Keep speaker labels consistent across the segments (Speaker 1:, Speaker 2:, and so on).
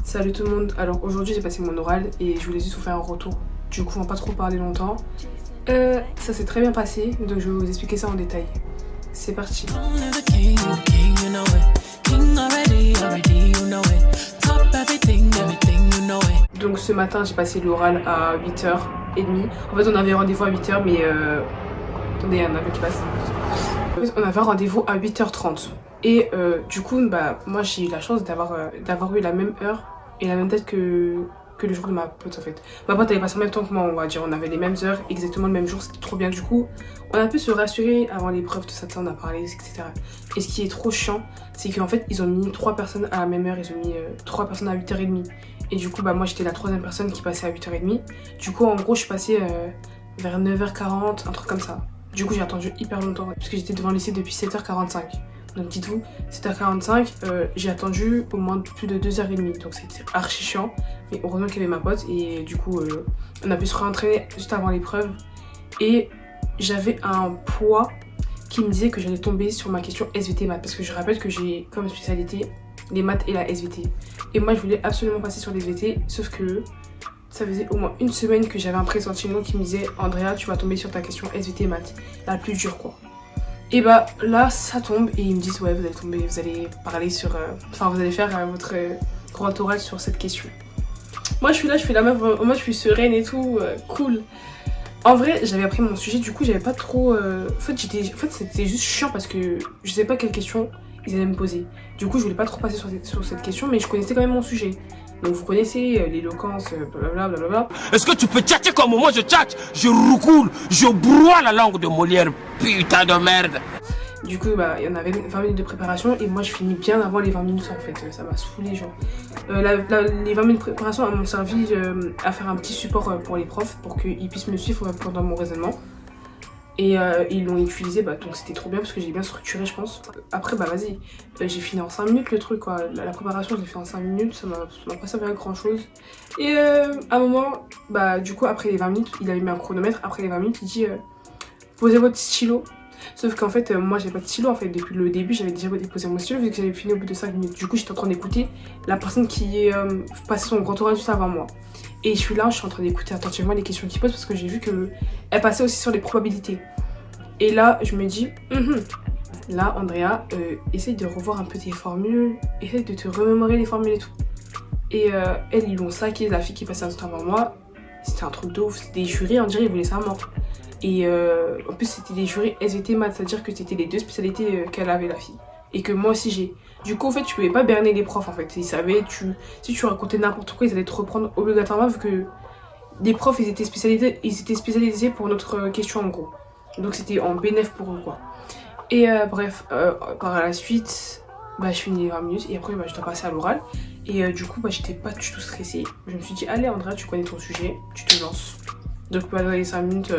Speaker 1: Salut tout le monde, alors aujourd'hui j'ai passé mon oral et je voulais juste vous faire un retour. Du coup on va pas trop parler longtemps. Ça s'est très bien passé, donc je vais vous expliquer ça en détail. C'est parti. Donc ce matin j'ai passé l'oral à 8h30. En fait on avait rendez-vous à 8h mais attendez, il y a un avion qui passe. En fait, on avait un rendez-vous à 8h30. Et du coup, moi j'ai eu la chance d'avoir eu la même heure et la même date que le jour de ma pote en fait. Ma pote elle est passée en même temps que moi, on va dire. On avait les mêmes heures, exactement le même jour, c'était trop bien. Du coup, on a pu se rassurer avant l'épreuve, tout ça, on a parlé, etc. Et ce qui est trop chiant, c'est qu'en fait, ils ont mis 3 personnes à la même heure, ils ont mis 3 personnes à 8h30. Et du coup, moi j'étais la 3e personne qui passait à 8h30. Du coup, en gros, je suis passée vers 9h40, un truc comme ça. Du coup, j'ai attendu hyper longtemps parce que j'étais devant le lycée depuis 7h45. Donc dites-vous, 7h45, j'ai attendu au moins plus de 2h30, donc c'était archi chiant. Mais heureusement qu'il y avait ma pote et du coup, on a pu se réentraîner juste avant l'épreuve. Et j'avais un poids qui me disait que j'allais tomber sur ma question SVT maths. Parce que je rappelle que j'ai comme spécialité les maths et la SVT. Et moi, je voulais absolument passer sur les SVT, sauf que ça faisait au moins une semaine que j'avais un pressentiment qui me disait « Andrea, tu vas tomber sur ta question SVT maths, la plus dure quoi ». Et là ça tombe et ils me disent ouais vous allez tomber, vous allez parler sur, vous allez faire votre grand oral sur cette question. Moi je suis là, je fais la meuf, moi je suis sereine et tout, cool. En vrai j'avais appris mon sujet, du coup j'avais pas trop, en fait c'était juste chiant parce que je sais pas quelle question ils allaient me poser. Du coup je voulais pas trop passer sur cette question mais je connaissais quand même mon sujet. Donc vous connaissez l'éloquence, blablabla.
Speaker 2: Est-ce que tu peux tchatcher comme moi je tchatche? Je roucoule, je broie la langue de Molière, putain de merde.
Speaker 1: Du coup il y en avait 20 minutes de préparation et moi je finis bien avant les 20 minutes en fait, ça m'a saoulé genre. Les 20 minutes de préparation m'ont servi à faire un petit support pour les profs pour qu'ils puissent me suivre pendant mon raisonnement. Et ils l'ont utilisé, donc c'était trop bien parce que j'ai bien structuré je pense. Après vas-y, j'ai fini en 5 minutes le truc quoi. La préparation je l'ai fait en 5 minutes, ça m'a pas servi à grand chose. Et à un moment, du coup après les 20 minutes, il avait mis un chronomètre, après les 20 minutes il dit posez votre stylo. Sauf qu'en fait moi j'avais pas de stylo en fait, depuis le début j'avais déjà déposé mon stylo vu que j'avais fini au bout de 5 minutes. Du coup j'étais en train d'écouter la personne qui est passée son grand oral juste avant moi. Et je suis là, je suis en train d'écouter attentivement les questions qu'il pose parce que j'ai vu qu'elle passait aussi sur les probabilités. Et là, je me dis, là, Andrea, essaye de revoir un peu tes formules, essaye de te remémorer les formules et tout. Et ils l'ont saqué, la fille qui passait juste avant moi. C'était un truc de ouf, c'était des jurys, on dirait ils voulaient ça à mort. Et en plus, c'était des jurys SVT maths, c'est-à-dire que c'était les 2 spécialités qu'elle avait, la fille. Et que moi aussi j'ai. Du coup en fait tu pouvais pas berner les profs en fait. Ils savaient, si tu racontais n'importe quoi ils allaient te reprendre obligatoirement vu que les profs ils étaient spécialisés pour notre question en gros. Donc c'était en bénéf pour eux quoi. Et bref, par la suite, je finis les 20 minutes et après je dois passer à l'oral. Et du coup j'étais pas du tout stressée. Je me suis dit allez Andrea tu connais ton sujet, tu te lances. Donc dans les 5 minutes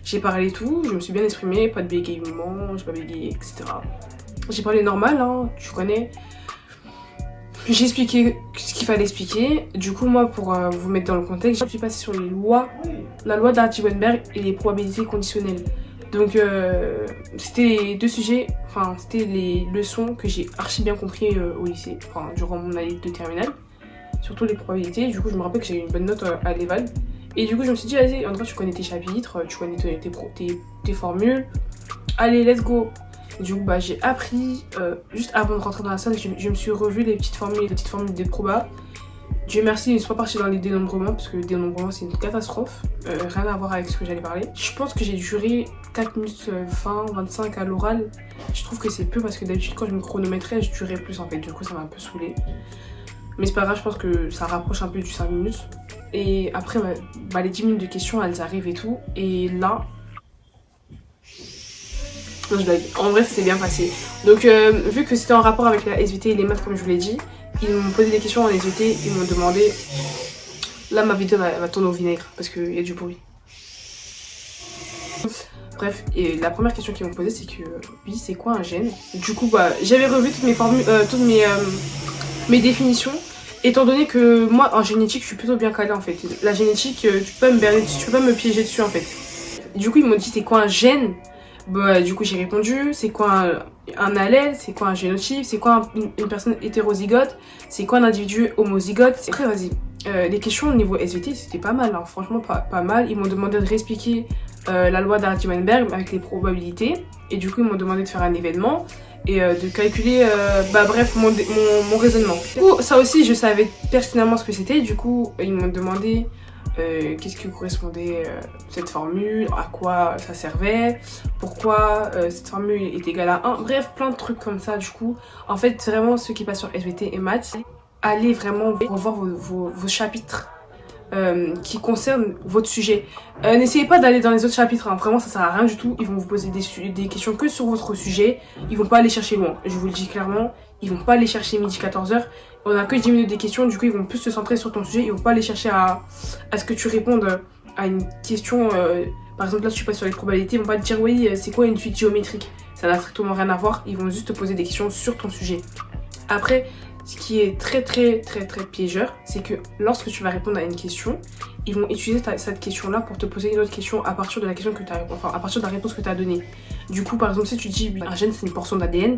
Speaker 1: j'ai parlé et tout, je me suis bien exprimée, pas de bégayement, j'ai pas bégayé etc. J'ai parlé normal, hein, tu connais. J'ai expliqué ce qu'il fallait expliquer. Du coup, moi, pour vous mettre dans le contexte, je suis passée sur les lois, la loi d'Archie-Wenberg et les probabilités conditionnelles. Donc, c'était les 2 sujets, c'était les leçons que j'ai archi bien compris au lycée, durant mon année de terminale. Surtout les probabilités. Du coup, je me rappelle que j'ai eu une bonne note à l'éval. Et du coup, je me suis dit, vas-y, Andrea, tu connais tes chapitres, tu connais tes formules. Allez, let's go. Du coup j'ai appris, juste avant de rentrer dans la salle, je me suis revu les petites formules des probas. Dieu merci, je ne suis pas partie dans les dénombrements parce que le dénombrement c'est une catastrophe, rien à voir avec ce que j'allais parler. Je pense que j'ai duré 4 minutes 20, 25 à l'oral. Je trouve que c'est peu parce que d'habitude quand je me chronométrais je durais plus en fait, du coup ça m'a un peu saoulé. Mais c'est pas grave, je pense que ça rapproche un peu du 5 minutes. Et après les 10 minutes de questions elles arrivent et tout, et là... Non, je blague. En vrai, ça s'est bien passé. Donc, vu que c'était en rapport avec la SVT et les maths, comme je vous l'ai dit, ils m'ont posé des questions en SVT. Ils m'ont demandé. Là, ma vidéo va tourner au vinaigre parce qu'il y a du bruit. Bref, et la première question qu'ils m'ont posée, c'est que oui, c'est quoi un gène? Du coup, j'avais revu toutes mes formules, mes définitions. Étant donné que moi, en génétique, je suis plutôt bien calée en fait. La génétique, tu peux pas me piéger dessus en fait. Du coup, ils m'ont dit c'est quoi un gène? Du coup j'ai répondu, c'est quoi un allèle, c'est quoi un génotype, c'est quoi une personne hétérozygote, c'est quoi un individu homozygote. Après, vas-y. Les questions au niveau SVT, c'était pas mal, hein. Franchement pas mal. Ils m'ont demandé de réexpliquer la loi d'Hardy-Weinberg avec les probabilités. Et du coup, ils m'ont demandé de faire un événement et de calculer, bref, mon raisonnement. Du coup, ça aussi, je savais pertinemment ce que c'était. Du coup, ils m'ont demandé qu'est-ce que correspondait cette formule, à quoi ça servait, pourquoi cette formule est égale à 1. Bref, plein de trucs comme ça. Du coup, en fait, vraiment, ceux qui passent sur SVT et maths, allez vraiment revoir vos chapitres qui concernent votre sujet. N'essayez pas d'aller dans les autres chapitres, hein. Vraiment ça sert à rien du tout. Ils vont vous poser des questions que sur votre sujet. Ils vont pas aller chercher loin, je vous le dis clairement. Ils vont pas aller chercher midi 14h. On a que 10 minutes des questions, du coup ils vont plus se centrer sur ton sujet. Ils vont pas aller chercher à ce que tu répondes à une question. Par exemple là tu passes sur les probabilités, ils vont pas te dire oui c'est quoi une suite géométrique. Ça n'a strictement rien à voir. Ils vont juste te poser des questions sur ton sujet. Après, ce qui est très piégeur, c'est que lorsque tu vas répondre à une question, ils vont utiliser cette question-là pour te poser une autre question à partir de la question que tu as, enfin à partir de la réponse que tu as donnée. Du coup, par exemple, si tu dis un gène c'est une portion d'ADN,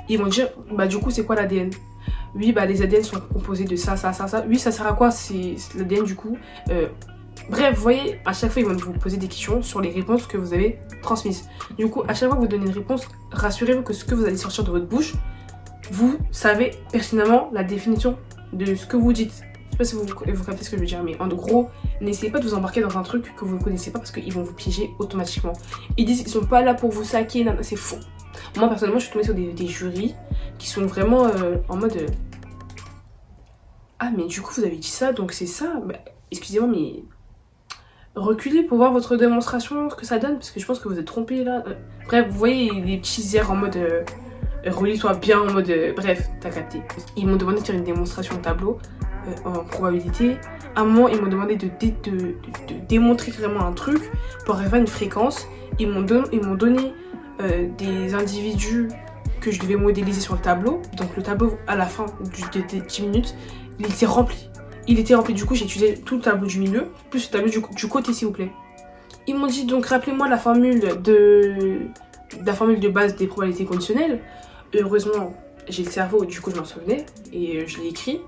Speaker 1: ils vont dire bah du coup c'est quoi l'ADN? Oui, bah les ADN sont composés de ça. Oui, ça sert à quoi c'est l'ADN du coup? Bref, vous voyez, à chaque fois ils vont vous poser des questions sur les réponses que vous avez transmises. Du coup, à chaque fois que vous donnez une réponse, rassurez-vous que ce que vous allez sortir de votre bouche, vous savez pertinemment la définition de ce que vous dites. Je sais pas si vous captez ce que je veux dire, mais en gros, n'essayez pas de vous embarquer dans un truc que vous ne connaissez pas parce qu'ils vont vous piéger automatiquement. Ils disent qu'ils sont pas là pour vous saquer, c'est faux. Moi personnellement, je suis tombée sur des jurys qui sont vraiment en mode ah mais du coup vous avez dit ça, donc c'est ça. Bah, excusez-moi mais reculez pour voir votre démonstration, ce que ça donne, parce que je pense que vous êtes trompés là. Bref, vous voyez les petits airs en mode relis-toi bien en mode bref, t'as capté. Ils m'ont demandé de faire une démonstration de tableau en probabilité. À un moment, ils m'ont demandé de démontrer vraiment un truc pour arriver à une fréquence. Ils m'ont donné des individus que je devais modéliser sur le tableau. Donc le tableau, à la fin des 10 minutes, il était rempli. Du coup, j'ai utilisé tout le tableau du milieu, plus le tableau du côté, s'il vous plaît. Ils m'ont dit, donc rappelez-moi la formule de base des probabilités conditionnelles. Heureusement, j'ai le cerveau, du coup je m'en souvenais et je l'ai écrit.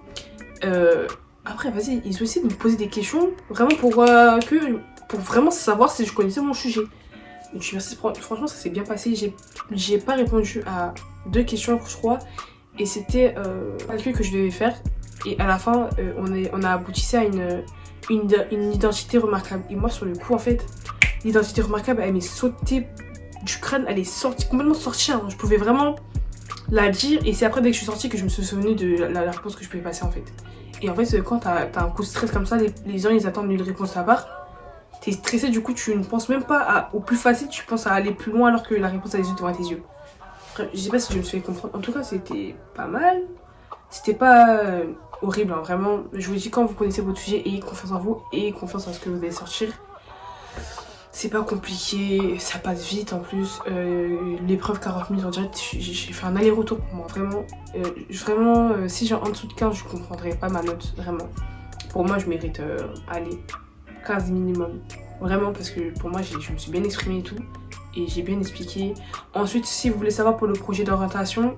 Speaker 1: Après, vas-y, ils ont essayé de me poser des questions vraiment pour vraiment savoir si je connaissais mon sujet. Donc, franchement, ça s'est bien passé. J'ai pas répondu à 2 questions, je crois, et c'était un calcul que je devais faire. Et à la fin, on a aboutissé à une identité remarquable. Et moi, sur le coup, en fait, l'identité remarquable, elle m'est sautée du crâne, elle est complètement sortie. Hein. Je pouvais vraiment la dire et c'est après dès que je suis sortie que je me suis souvenue de la réponse que je pouvais passer en fait. Et en fait quand t'as un coup de stress comme ça, les gens ils attendent une réponse à part, t'es stressé, du coup tu ne penses même pas au plus facile, tu penses à aller plus loin alors que la réponse elle est juste devant tes yeux. Après, je sais pas si je me suis fait comprendre, en tout cas c'était pas mal, c'était pas horrible hein, vraiment. Je vous dis, quand vous connaissez votre sujet, ayez confiance en vous, ayez confiance en ce que vous allez sortir. C'est pas compliqué, ça passe vite en plus. L'épreuve 40 minutes en direct, j'ai fait un aller-retour pour moi, vraiment. Si j'ai en dessous de 15, je comprendrais pas ma note, vraiment. Pour moi, je mérite, allez, 15 minimum. Vraiment, parce que pour moi, je me suis bien exprimée et tout. Et j'ai bien expliqué. Ensuite, si vous voulez savoir pour le projet d'orientation,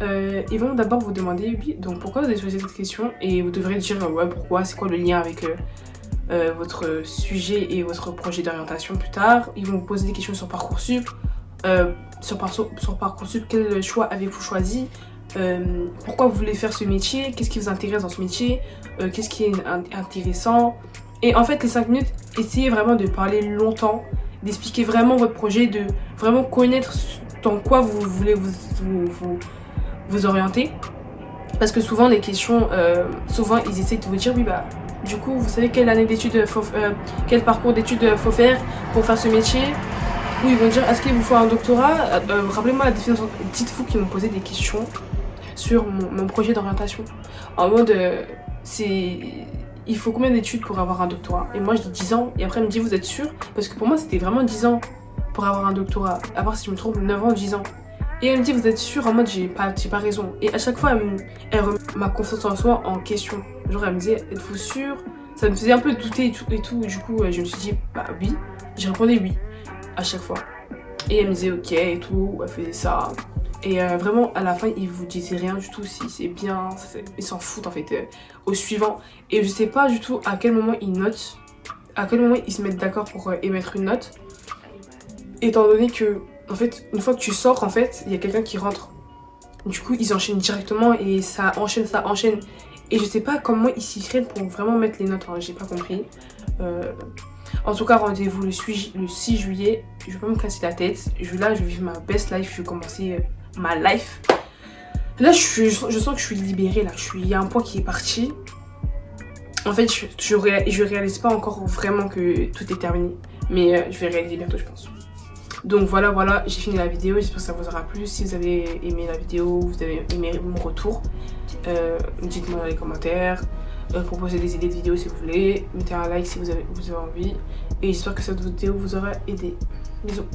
Speaker 1: ils vont d'abord vous demander, oui, donc pourquoi vous avez choisi cette question? Et vous devrez dire, ouais, pourquoi, c'est quoi le lien avec votre sujet et votre projet d'orientation plus tard. Ils vont vous poser des questions sur Parcoursup. Sur Parcoursup, quel choix avez-vous choisi? Pourquoi vous voulez faire ce métier? Qu'est-ce qui vous intéresse dans ce métier? Qu'est-ce qui est intéressant? Et en fait, les 5 minutes, essayez vraiment de parler longtemps, d'expliquer vraiment votre projet, de vraiment connaître dans quoi vous voulez vous orienter. Parce que souvent, les questions, souvent, ils essaient de vous dire, oui, bah, du coup, vous savez quelle année d'études, quel parcours d'études faut faire pour faire ce métier? Ou ils vont dire, est-ce qu'il vous faut un doctorat? Rappelez-moi la définition. Dites-vous qu'ils m'ont posé des questions sur mon projet d'orientation. En mode, il faut combien d'études pour avoir un doctorat? Et moi, je dis 10 ans. Et après, elle me dit, vous êtes sûr? Parce que pour moi, c'était vraiment 10 ans pour avoir un doctorat. À part si je me trompe, 9 ans, 10 ans. Et elle me dit, vous êtes sûr? En mode, j'ai pas raison. Et à chaque fois, elle remet ma confiance en soi en question. Genre, elle me disait, êtes-vous sûr? Ça me faisait un peu douter et tout. Du coup, je me suis dit, bah oui. J'ai répondu oui, à chaque fois. Et elle me disait, ok, et tout. Elle faisait ça. Et vraiment, à la fin, ils vous disent rien du tout si c'est bien. Ils s'en foutent en fait au suivant. Et je sais pas du tout à quel moment ils notent, à quel moment ils se mettent d'accord pour émettre une note. Étant donné que, en fait, une fois que tu sors, en fait, il y a quelqu'un qui rentre. Du coup, ils enchaînent directement et ça enchaîne, ça enchaîne. Et je sais pas comment ils s'y prennent pour vraiment mettre les notes, hein, j'ai pas compris. En tout cas, rendez-vous le 6 juillet. Je vais pas me casser la tête. Là, je vais vivre ma best life. Je vais commencer ma life. Là, je sens que je suis libérée. Là, il y a un point qui est parti. En fait, je réalise pas encore vraiment que tout est terminé. Mais je vais réaliser bientôt, je pense. Donc voilà, j'ai fini la vidéo. J'espère que ça vous aura plu. Si vous avez aimé la vidéo, vous avez aimé mon retour, dites-moi dans les commentaires. Proposez des idées de vidéos si vous voulez. Mettez un like si vous avez envie. Et j'espère que cette vidéo vous aura aidé. Bisous.